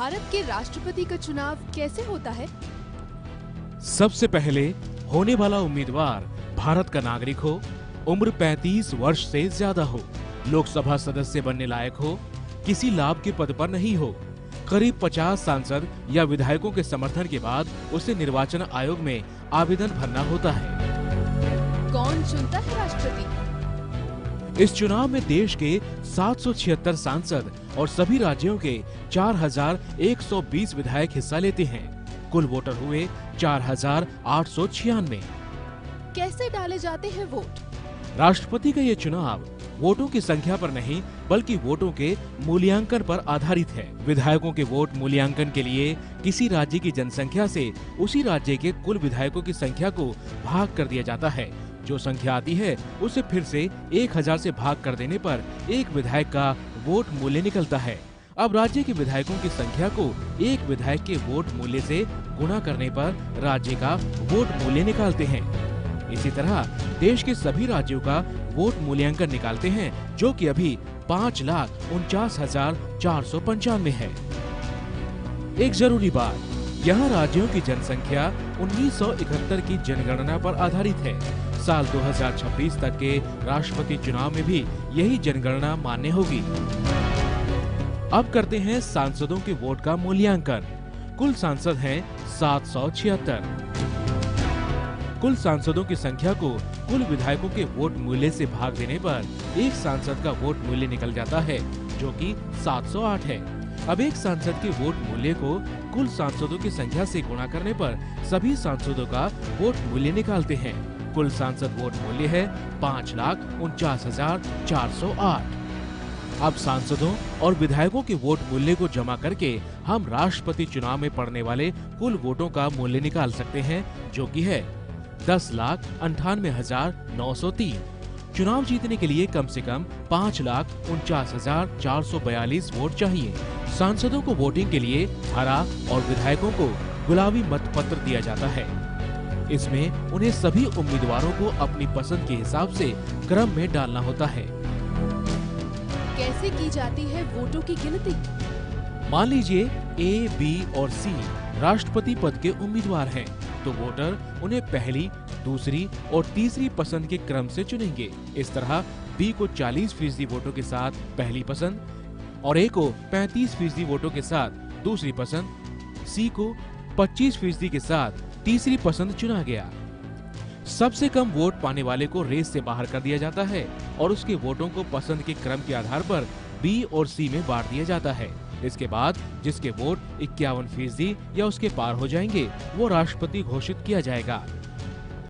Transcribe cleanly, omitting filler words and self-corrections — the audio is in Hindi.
भारत के राष्ट्रपति का चुनाव कैसे होता है? सबसे पहले होने वाला उम्मीदवार भारत का नागरिक हो, उम्र 35 वर्ष से ज्यादा हो, लोकसभा सदस्य बनने लायक हो, किसी लाभ के पद पर नहीं हो, करीब 50 सांसद या विधायकों के समर्थन के बाद उसे निर्वाचन आयोग में आवेदन भरना होता है। कौन चुनता है राष्ट्रपति? इस चुनाव में देश के 776 सांसद और सभी राज्यों के 4120 विधायक हिस्सा लेते हैं। कुल वोटर हुए 4896। कैसे डाले जाते हैं वोट? राष्ट्रपति का ये चुनाव वोटों की संख्या पर नहीं बल्कि वोटों के मूल्यांकन पर आधारित है। विधायकों के वोट मूल्यांकन के लिए किसी राज्य की जनसंख्या से उसी राज्य के कुल विधायकों की संख्या को भाग कर दिया जाता है। जो संख्या आती है उसे फिर से 1000 से भाग कर देने पर एक विधायक का वोट मूल्य निकलता है। अब राज्य के विधायकों की संख्या को एक विधायक के वोट मूल्य से गुणा करने पर राज्य का वोट मूल्य निकालते हैं। इसी तरह देश के सभी राज्यों का वोट मूल्यांकन निकालते हैं, जो कि अभी 5,49,495 है। एक जरूरी बात, यहाँ राज्यों की जनसंख्या 1971 की जनगणना पर आधारित है। साल 2026 तक के राष्ट्रपति चुनाव में भी यही जनगणना मान्य होगी। अब करते हैं सांसदों के वोट का मूल्यांकन। कुल सांसद हैं 776। कुल सांसदों की संख्या को कुल विधायकों के वोट मूल्य से भाग देने पर एक सांसद का वोट मूल्य निकल जाता है, जो कि 708 है। अब एक सांसद के वोट मूल्य को कुल सांसदों की संख्या से गुणा करने पर सभी सांसदों का वोट मूल्य निकालते हैं। कुल सांसद वोट मूल्य है 5,49,408। अब सांसदों और विधायकों के वोट मूल्य को जमा करके हम राष्ट्रपति चुनाव में पड़ने वाले कुल वोटों का मूल्य निकाल सकते हैं, जो कि है 10,98,903। चुनाव जीतने के लिए कम से कम 5,49,442 वोट चाहिए। सांसदों को वोटिंग के लिए हरा और विधायकों को गुलाबी मतपत्र दिया जाता है। इसमें उन्हें सभी उम्मीदवारों को अपनी पसंद के हिसाब से क्रम में डालना होता है। कैसे की जाती है वोटों की गिनती? मान लीजिए ए, बी और सी राष्ट्रपति पद के उम्मीदवार हैं, तो वोटर उन्हें पहली, दूसरी और तीसरी पसंद के क्रम से चुनेंगे। इस तरह बी को 40% वोटों के साथ पहली पसंद और ए को 35% वोटों के साथ दूसरी पसंद, सी को 25% के साथ तीसरी पसंद चुना गया। सबसे कम वोट पाने वाले को रेस से बाहर कर दिया जाता है और उसके वोटों को पसंद के क्रम के आधार पर बी और सी में बांट दिया जाता है। इसके बाद जिसके वोट 51% या उसके पार हो जाएंगे, वो राष्ट्रपति घोषित किया जाएगा।